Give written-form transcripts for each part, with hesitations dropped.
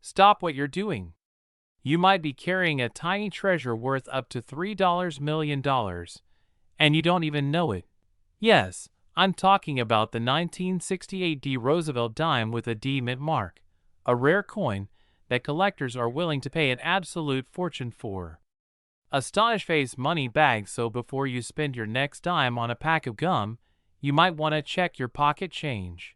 Stop what you're doing. You might be carrying a tiny treasure worth up to $3 million, and you don't even know it. Yes, I'm talking about the 1968 D Roosevelt dime with a D mint mark, a rare coin that collectors are willing to pay an absolute fortune for. Astonish face money bag. So before you spend your next dime on a pack of gum, you might want to check your pocket change.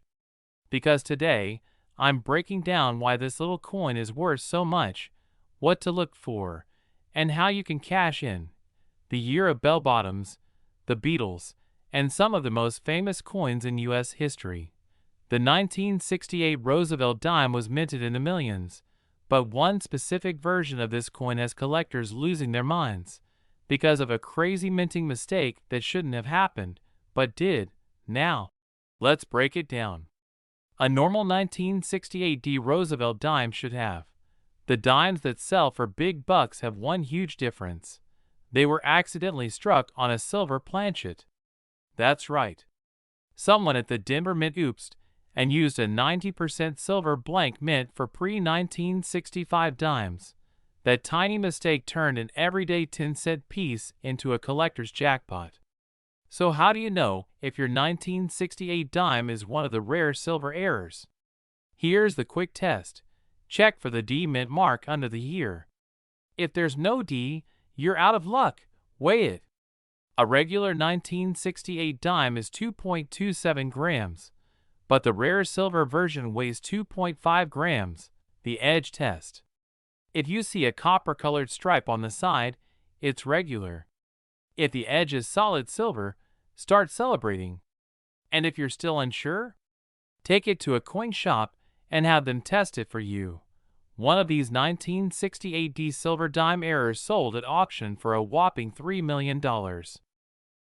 Because today, I'm breaking down why this little coin is worth so much, what to look for, and how you can cash in. The year of bell-bottoms, the Beatles, and some of the most famous coins in U.S. history. The 1968 Roosevelt dime was minted in the millions, but one specific version of this coin has collectors losing their minds because of a crazy minting mistake that shouldn't have happened, but did. Now, let's break it down. A normal 1968 D Roosevelt dime should have. The dimes that sell for big bucks have one huge difference. They were accidentally struck on a silver planchet. That's right. Someone at the Denver Mint oopsed and used a 90% silver blank mint for pre-1965 dimes. That tiny mistake turned an everyday 10-cent piece into a collector's jackpot. So how do you know if your 1968 dime is one of the rare silver errors? Here's the quick test. Check for the D mint mark under the year. If there's no D, you're out of luck. Weigh it. A regular 1968 dime is 2.27 grams, but the rare silver version weighs 2.5 grams, the edge test. If you see a copper-colored stripe on the side, it's regular. If the edge is solid silver, start celebrating. And if you're still unsure, take it to a coin shop and have them test it for you. One of these 1968 D silver dime errors sold at auction for a whopping $3 million.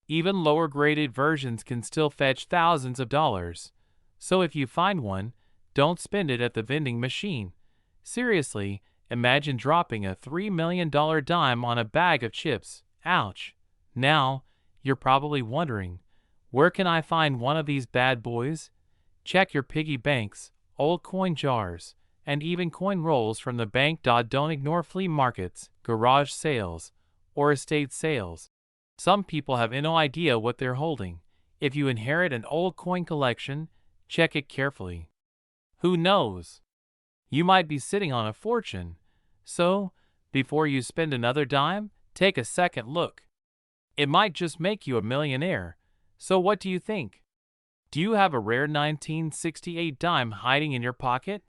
Even lower graded versions can still fetch thousands of dollars. So if you find one, don't spend it at the vending machine. Seriously, imagine dropping a $3 million dime on a bag of chips. Ouch. Now, you're probably wondering, where can I find one of these bad boys? Check your piggy banks, old coin jars, and even coin rolls from the bank. Don't ignore flea markets, garage sales, or estate sales. Some people have no idea what they're holding. If you inherit an old coin collection, check it carefully. Who knows? You might be sitting on a fortune. So, before you spend another dime, take a second look. It might just make you a millionaire. So what do you think? Do you have a rare 1968 dime hiding in your pocket?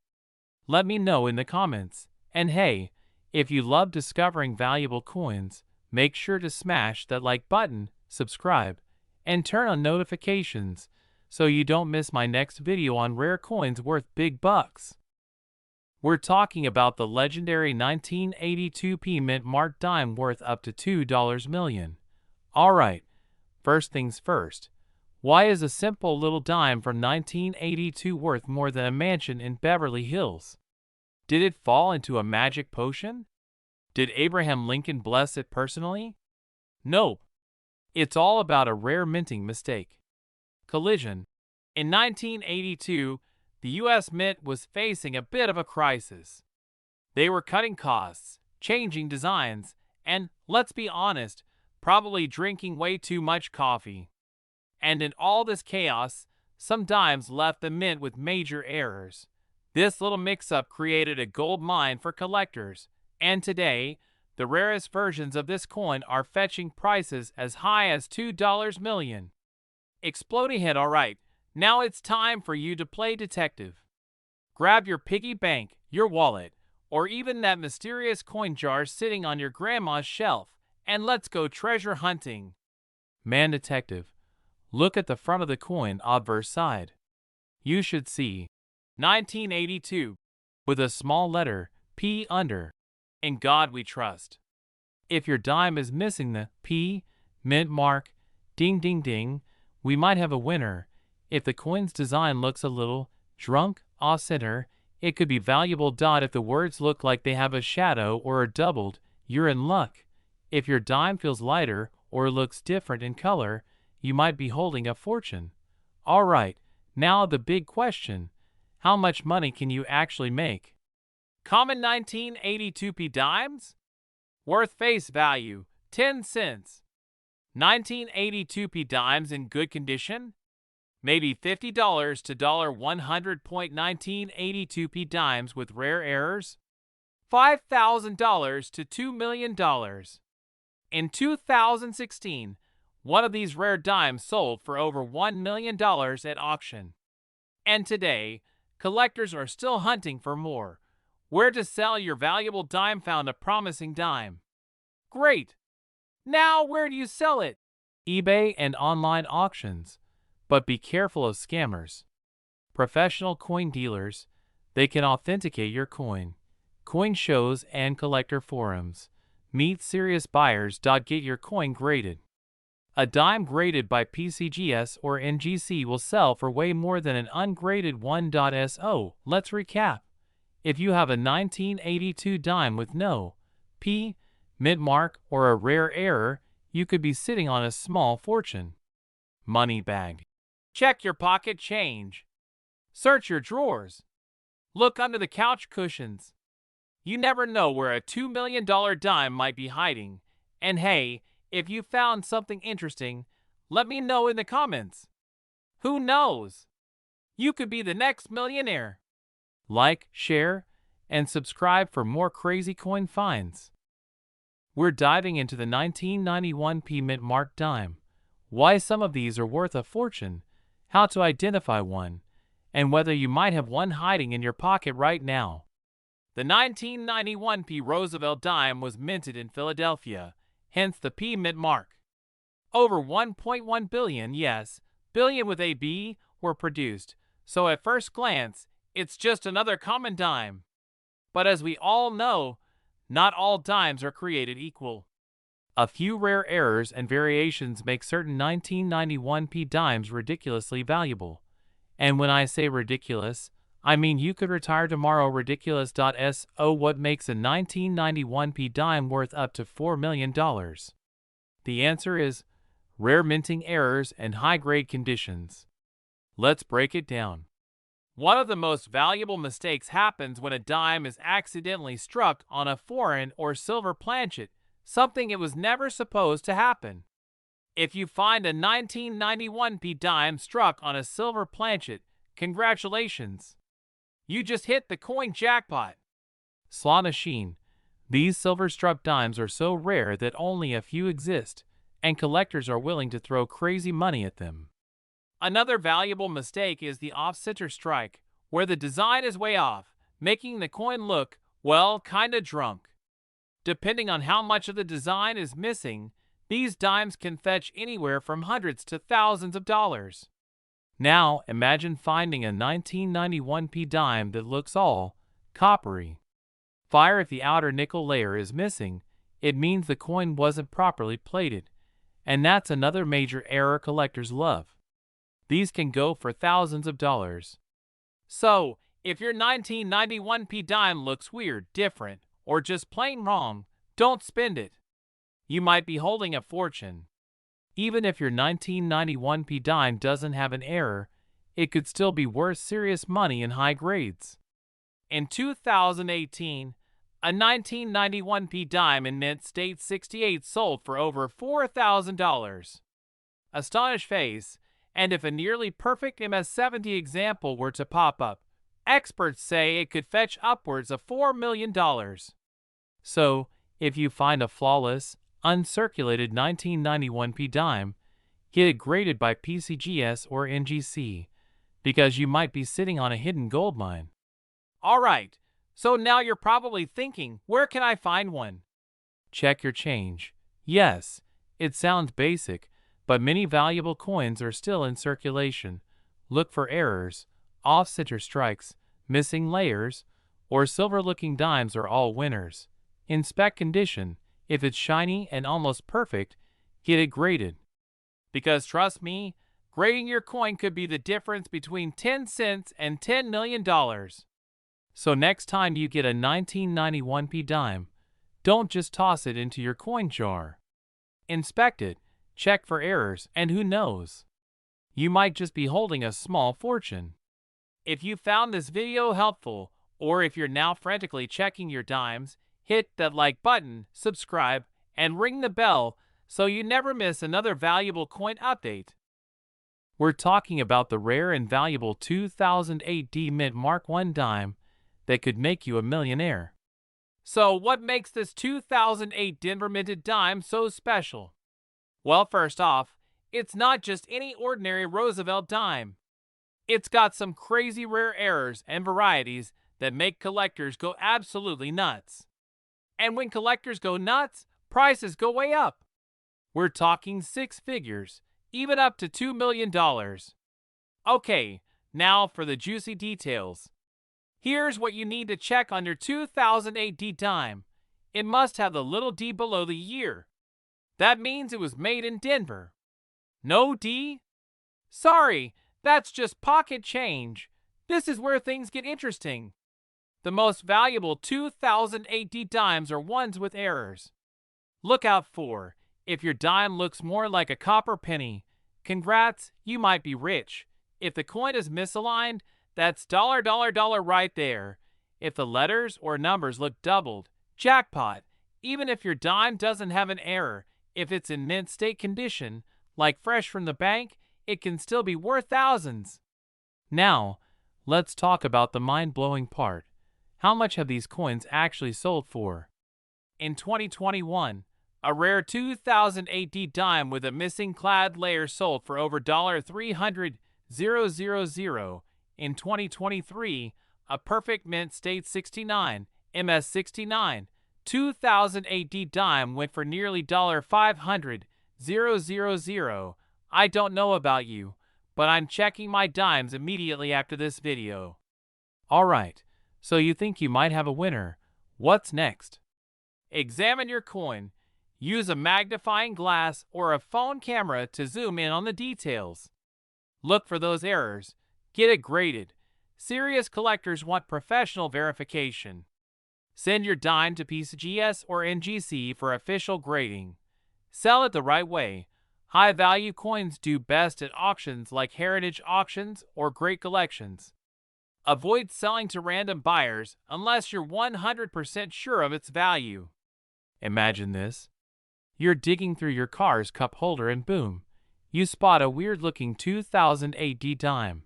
Let me know in the comments. And hey, if you love discovering valuable coins, make sure to smash that like button, subscribe, and turn on notifications so you don't miss my next video on rare coins worth big bucks. We're talking about the legendary 1982 P mint mark dime worth up to $2 million. Alright, first things first. Why is a simple little dime from 1982 worth more than a mansion in Beverly Hills? Did it fall into a magic potion? Did Abraham Lincoln bless it personally? Nope. It's all about a rare minting mistake. Collision. In 1982, the U.S. Mint was facing a bit of a crisis. They were cutting costs, changing designs, and, let's be honest, probably drinking way too much coffee. And in all this chaos, some dimes left the mint with major errors. This little mix-up created a gold mine for collectors, and today, the rarest versions of this coin are fetching prices as high as $2 million. Exploding hit. Alright, now it's time for you to play detective. Grab your piggy bank, your wallet, or even that mysterious coin jar sitting on your grandma's shelf, and let's go treasure hunting. Man detective, look at the front of the coin obverse side. You should see 1982 with a small letter P under. In God we trust. If your dime is missing the P mint mark, ding ding ding, we might have a winner. If the coin's design looks a little drunk off center, it could be valuable. If the words look like they have a shadow or are doubled, you're in luck. If your dime feels lighter or looks different in color, you might be holding a fortune. Alright, now the big question. How much money can you actually make? Common 1982p dimes? Worth face value, 10 cents. 1982p dimes in good condition? Maybe $50 to $100.1982p dimes with rare errors? $5,000 to $2 million. In 2016, one of these rare dimes sold for over $1 million at auction. And today, collectors are still hunting for more. Where to sell your valuable dime? Found a promising dime. Great! Now where do you sell it? eBay and online auctions. But be careful of scammers. Professional coin dealers, they can authenticate your coin. Coin shows and collector forums. Meet serious buyers. Get your coin graded. A dime graded by PCGS or NGC will sell for way more than an ungraded one. So, let's recap. If you have a 1982 dime with no P, mint mark, or a rare error, you could be sitting on a small fortune. Money bag. Check your pocket change. Search your drawers. Look under the couch cushions. You never know where a $2 million dime might be hiding. And hey, if you found something interesting, let me know in the comments. Who knows? You could be the next millionaire. Like, share, and subscribe for more crazy coin finds. We're diving into the 1991p mint mark dime, why some of these are worth a fortune, how to identify one, and whether you might have one hiding in your pocket right now. The 1991p Roosevelt dime was minted in Philadelphia, hence the P mint mark. Over 1.1 billion, yes, billion with a B, were produced, so at first glance, it's just another common dime. But as we all know, not all dimes are created equal. A few rare errors and variations make certain 1991p dimes ridiculously valuable. And when I say ridiculous, I mean you could retire tomorrow. Ridiculous. So what makes a 1991p dime worth up to $4 million? The answer is rare minting errors and high-grade conditions. Let's break it down. One of the most valuable mistakes happens when a dime is accidentally struck on a foreign or silver planchet, something it was never supposed to happen. If you find a 1991p dime struck on a silver planchet, congratulations! You just hit the coin jackpot. Slot machine. These silver-struck dimes are so rare that only a few exist, and collectors are willing to throw crazy money at them. Another valuable mistake is the off-center strike, where the design is way off, making the coin look, well, kinda drunk. Depending on how much of the design is missing, these dimes can fetch anywhere from hundreds to thousands of dollars. Now, imagine finding a 1991p dime that looks all coppery. Fire. If the outer nickel layer is missing, it means the coin wasn't properly plated, and that's another major error collectors love. These can go for thousands of dollars. So, if your 1991p dime looks weird, different, or just plain wrong, don't spend it. You might be holding a fortune. Even if your 1991p dime doesn't have an error, it could still be worth serious money in high grades. In 2018, a 1991p dime in mint state 68 sold for over $4,000. Astonished face. And if a nearly perfect MS-70 example were to pop up, experts say it could fetch upwards of $4 million. So, if you find a flawless, uncirculated 1991p dime, get it graded by PCGS or NGC, because you might be sitting on a hidden gold mine. Alright, so now you're probably thinking, where can I find one? Check your change. Yes, it sounds basic, but many valuable coins are still in circulation. Look for errors, off-center strikes, missing layers, or silver-looking dimes are all winners. Inspect condition. If it's shiny and almost perfect, get it graded. Because trust me, grading your coin could be the difference between 10 cents and $10 million. So next time you get a 1991p dime, don't just toss it into your coin jar. Inspect it. Check for errors, and who knows? You might just be holding a small fortune. If you found this video helpful Or if you're now frantically checking your dimes, hit that like button, subscribe, and ring the bell so you never miss another valuable coin update. We're talking about the rare and valuable 2008 D Mint Mark I dime that could make you a millionaire. So what makes this 2008 Denver minted dime so special? Well, first off, it's not just any ordinary Roosevelt dime. It's got some crazy rare errors and varieties that make collectors go absolutely nuts. And when collectors go nuts, prices go way up. We're talking six figures, even up to $2 million. Okay, now for the juicy details. Here's what you need to check on your 2008 D dime. It must have the little d below the year. That means it was made in Denver. No D? Sorry, that's just pocket change. This is where things get interesting. The most valuable 2008 D dimes are ones with errors. Look out for, if your dime looks more like a copper penny, congrats, you might be rich. If the coin is misaligned, that's dollar right there. If the letters or numbers look doubled, jackpot. Even if your dime doesn't have an error, if it's in mint state condition, like fresh from the bank, it can still be worth thousands. Now, let's talk about the mind-blowing part. How much have these coins actually sold for? In 2021, a rare 2008 D dime with a missing clad layer sold for over $300,000. In 2023, a perfect mint state 69, MS69, 2008 D dime went for nearly $500,000. I don't know about you, but I'm checking my dimes immediately after this video. Alright, so you think you might have a winner. What's next? Examine your coin. Use a magnifying glass or a phone camera to zoom in on the details. Look for those errors. Get it graded. Serious collectors want professional verification. Send your dime to PCGS or NGC for official grading. Sell it the right way. High-value coins do best at auctions like heritage auctions or great collections. Avoid selling to random buyers unless you're 100% sure of its value. Imagine this. You're digging through your car's cup holder and boom, you spot a weird-looking 2008 D dime.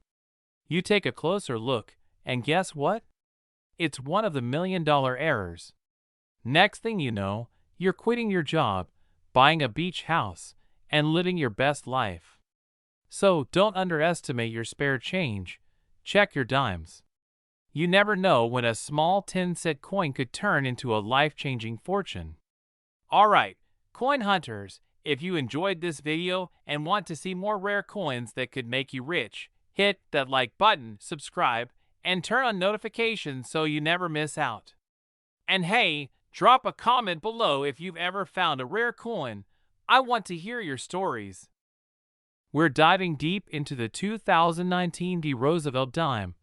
You take a closer look, and guess what? It's one of the million-dollar errors. Next thing you know, you're quitting your job, buying a beach house, and living your best life. So don't underestimate your spare change. Check your dimes. You never know when a small 10-cent coin could turn into a life-changing fortune. Alright, coin hunters, if you enjoyed this video and want to see more rare coins that could make you rich, hit that like button, subscribe, and turn on notifications so you never miss out. And hey, drop a comment below if you've ever found a rare coin. I want to hear your stories. We're diving deep into the 2019 D Roosevelt dime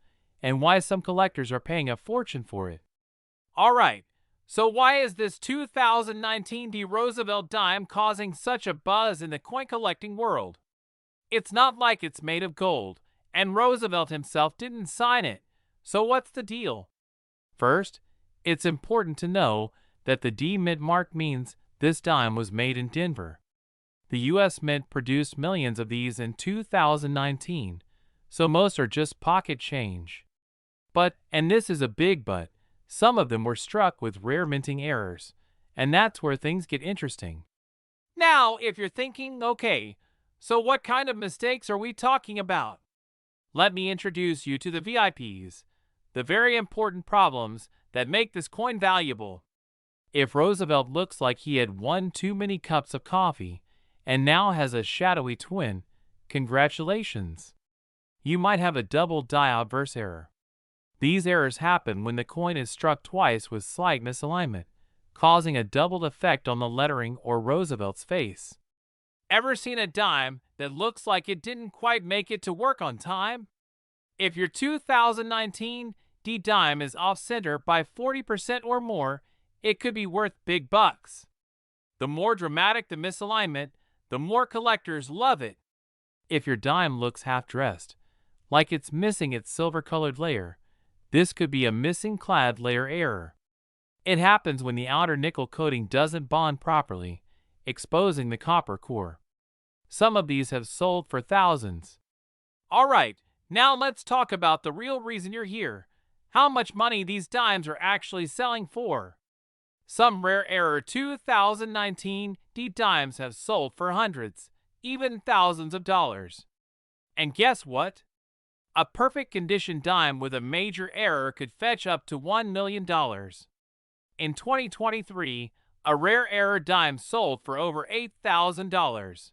and why some collectors are paying a fortune for it. Alright, so why is this 2019 D Roosevelt dime causing such a buzz in the coin collecting world? It's not like it's made of gold, and Roosevelt himself didn't sign it, so what's the deal? First, it's important to know that the D Mint mark means this dime was made in Denver. The U.S. Mint produced millions of these in 2019, so most are just pocket change. But, and this is a big but, some of them were struck with rare minting errors, and that's where things get interesting. Now, if you're thinking, okay, so what kind of mistakes are we talking about? Let me introduce you to the VIPs, the very important problems that make this coin valuable. If Roosevelt looks like he had one too many cups of coffee and now has a shadowy twin, congratulations. You might have a double die-obverse error. These errors happen when the coin is struck twice with slight misalignment, causing a doubled effect on the lettering or Roosevelt's face. Ever seen a dime that looks like it didn't quite make it to work on time? If your 2019 D dime is off-center by 40% or more, it could be worth big bucks. The more dramatic the misalignment, the more collectors love it. If your dime looks half-dressed, like it's missing its silver-colored layer, This could be a missing clad layer error. It happens when the outer nickel coating doesn't bond properly, exposing the copper core. Some of these have sold for thousands. Alright, now let's talk about the real reason you're here. How much money these dimes are actually selling for. Some rare error 2019 D dimes have sold for hundreds, even thousands of dollars. And guess what? A perfect condition dime with a major error could fetch up to $1 million. In 2023, a rare error dime sold for over $8,000.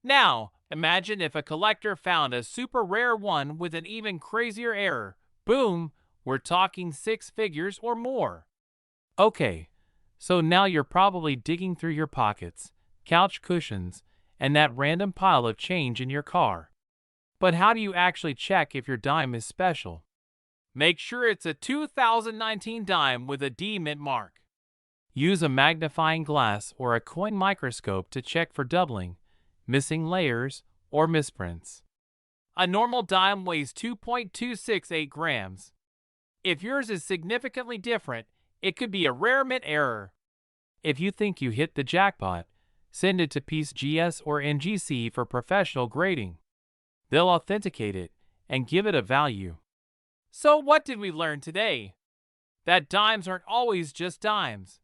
Now, imagine if a collector found a super rare one with an even crazier error. Boom, we're talking six figures or more. Okay, so now you're probably digging through your pockets, couch cushions, and that random pile of change in your car. But how do you actually check if your dime is special? Make sure it's a 2019 dime with a D mint mark. Use a magnifying glass or a coin microscope to check for doubling, missing layers, or misprints. A normal dime weighs 2.268 grams. If yours is significantly different, it could be a rare mint error. If you think you hit the jackpot, send it to PCGS or NGC for professional grading. They'll authenticate it and give it a value. So what did we learn today? That dimes aren't always just dimes.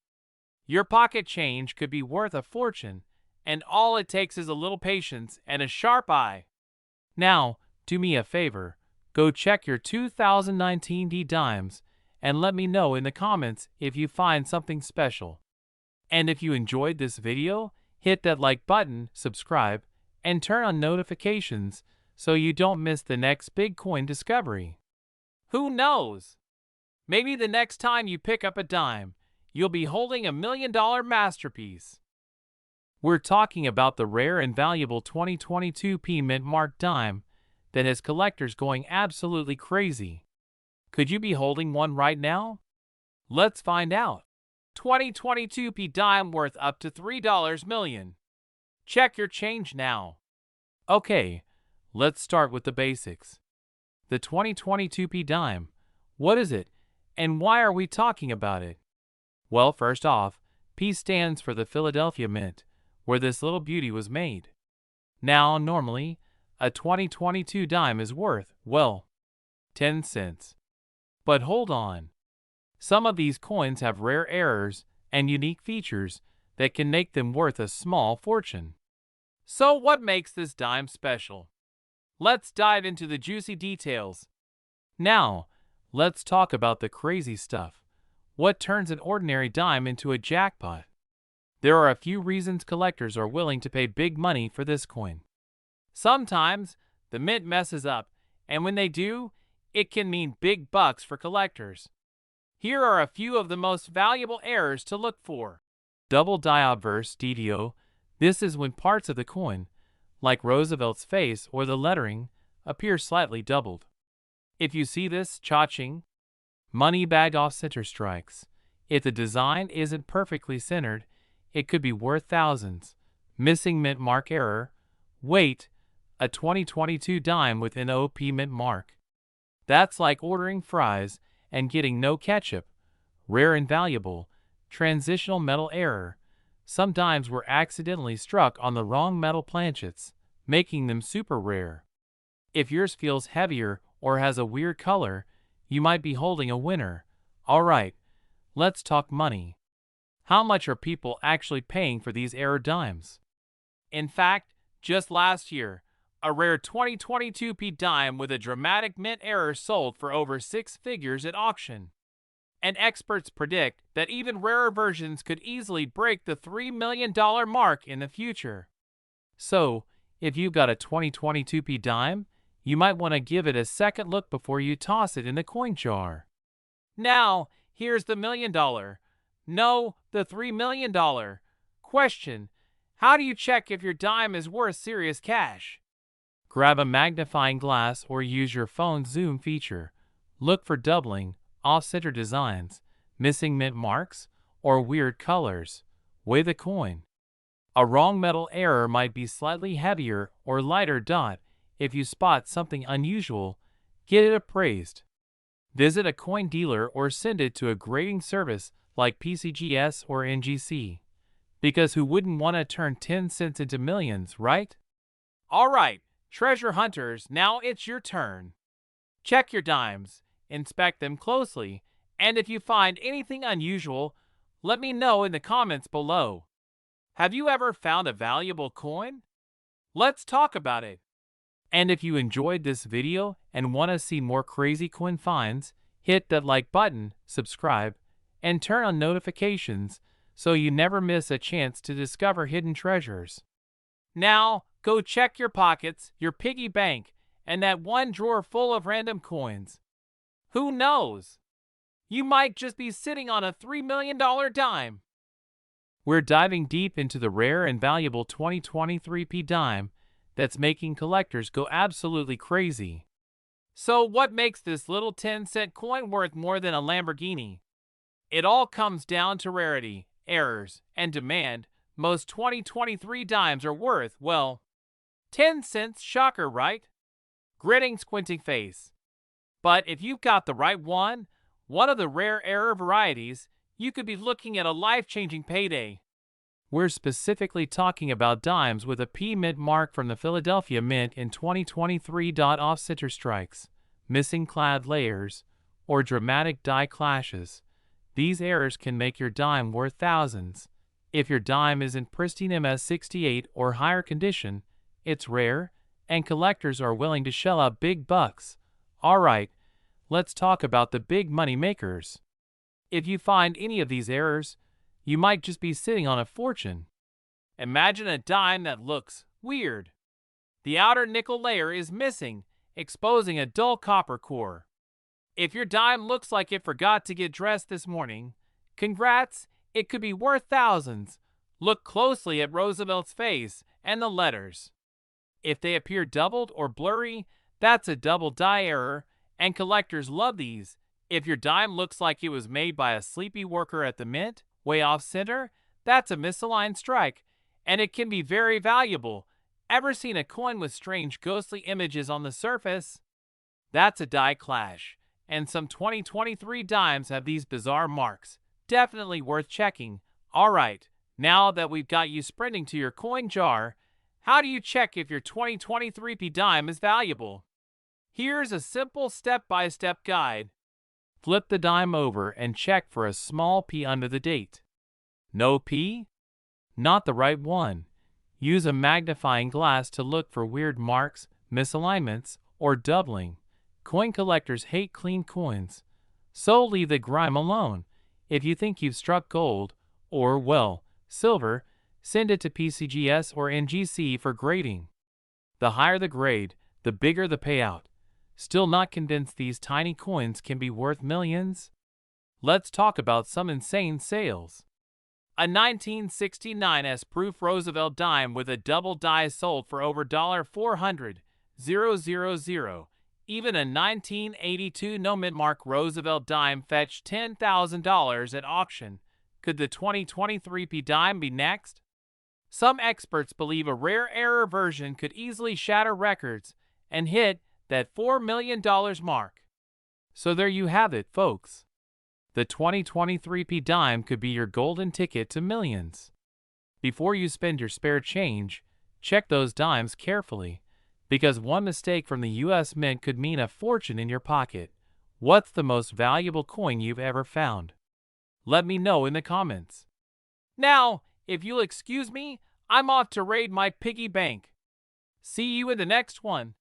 Your pocket change could be worth a fortune, and all it takes is a little patience and a sharp eye. Now, do me a favor, go check your 2019 D dimes and let me know in the comments if you find something special. And if you enjoyed this video, hit that like button, subscribe, and turn on notifications so you don't miss the next big coin discovery. Who knows? Maybe the next time you pick up a dime, you'll be holding $1 million masterpiece. We're talking about the rare and valuable 2022 P Mint Mark dime that has collectors going absolutely crazy. Could you be holding one right now? Let's find out. 2022 P dime worth up to $3 million. Check your change now. Okay, let's start with the basics. The 2022 P dime. What is it, and why are we talking about it? Well, first off, P stands for the Philadelphia Mint, where this little beauty was made. Now, normally, a 2022 dime is worth, well, 10 cents. But hold on. Some of these coins have rare errors and unique features that can make them worth a small fortune. So what makes this dime special? Let's dive into the juicy details. Now, let's talk about the crazy stuff. What turns an ordinary dime into a jackpot? There are a few reasons collectors are willing to pay big money for this coin. Sometimes, the mint messes up, and when they do, it can mean big bucks for collectors. Here are a few of the most valuable errors to look for. Double die obverse DDO. This is when parts of the coin, like Roosevelt's face or the lettering, appear slightly doubled. If you see this, cha-ching. Money bag off-center strikes. If the design isn't perfectly centered, it could be worth thousands. Missing mint mark error. Wait, a 2022 dime with an OP mint mark. That's like ordering fries and getting no ketchup. Rare and valuable. Transitional metal error. Some dimes were accidentally struck on the wrong metal planchets, making them super rare. If yours feels heavier or has a weird color, you might be holding a winner. Alright, let's talk money. How much are people actually paying for these error dimes? In fact, just last year, a rare 2022 P dime with a dramatic mint error sold for over six figures at auction. And experts predict that even rarer versions could easily break the $3 million mark in the future. So, if you've got a 2022 P dime, you might want to give it a second look before you toss it in the coin jar. Now, here's the $1 million. No, the $3 million question. How do you check if your dime is worth serious cash? Grab a magnifying glass or use your phone's zoom feature. Look for doubling, off-center designs, missing mint marks, or weird colors. Weigh the coin. A wrong metal error might be slightly heavier or lighter dot. If you spot something unusual, get it appraised. Visit a coin dealer or send it to a grading service like PCGS or NGC. Because who wouldn't want to turn 10 cents into millions, right? Alright, treasure hunters, now it's your turn. Check your dimes, inspect them closely, and if you find anything unusual, let me know in the comments below. Have you ever found a valuable coin? Let's talk about it. And if you enjoyed this video and want to see more crazy coin finds, hit that like button, subscribe, and turn on notifications so you never miss a chance to discover hidden treasures. Now, go check your pockets, your piggy bank, and that one drawer full of random coins. Who knows? You might just be sitting on a $3 million dime. We're diving deep into the rare and valuable 2023 dime that's making collectors go absolutely crazy. So what makes this little 10-cent coin worth more than a Lamborghini? It all comes down to rarity, errors, and demand. Most 2023 dimes are worth, well, 10 cents. Shocker, right? Gritting squinting face. But if you've got the right one of the rare error varieties, you could be looking at a life-changing payday. We're specifically talking about dimes with a P mint mark from the Philadelphia Mint in 2023. Off-center strikes, missing clad layers, or dramatic die clashes. These errors can make your dime worth thousands. If your dime is in pristine MS68 or higher condition, it's rare, and collectors are willing to shell out big bucks. Alright, let's talk about the big money makers. If you find any of these errors, you might just be sitting on a fortune. Imagine a dime that looks weird. The outer nickel layer is missing, exposing a dull copper core. If your dime looks like it forgot to get dressed this morning, congrats, it could be worth thousands. Look closely at Roosevelt's face and the letters. If they appear doubled or blurry, that's a double die error, and collectors love these. If your dime looks like it was made by a sleepy worker at the mint, way off center, that's a misaligned strike, and it can be very valuable. Ever seen a coin with strange ghostly images on the surface? That's a die clash, and some 2023 dimes have these bizarre marks. Definitely worth checking. Alright, now that we've got you sprinting to your coin jar, how do you check if your 2023 dime is valuable? Here's a simple step-by-step guide. Flip the dime over and check for a small P under the date. No P? Not the right one. Use a magnifying glass to look for weird marks, misalignments, or doubling. Coin collectors hate clean coins, so leave the grime alone. If you think you've struck gold, or, well, silver, send it to PCGS or NGC for grading. The higher the grade, the bigger the payout. Still not convinced these tiny coins can be worth millions? Let's talk about some insane sales. A 1969 S-proof Roosevelt dime with a double die sold for over $400,000. Even a 1982 no-mint mark Roosevelt dime fetched $10,000 at auction. Could the 2023 dime be next? Some experts believe a rare error version could easily shatter records and hit that $4 million mark. So there you have it, folks. The 2023 dime could be your golden ticket to millions. Before you spend your spare change, check those dimes carefully, because one mistake from the US Mint could mean a fortune in your pocket. What's the most valuable coin you've ever found? Let me know in the comments. Now, if you'll excuse me, I'm off to raid my piggy bank. See you in the next one.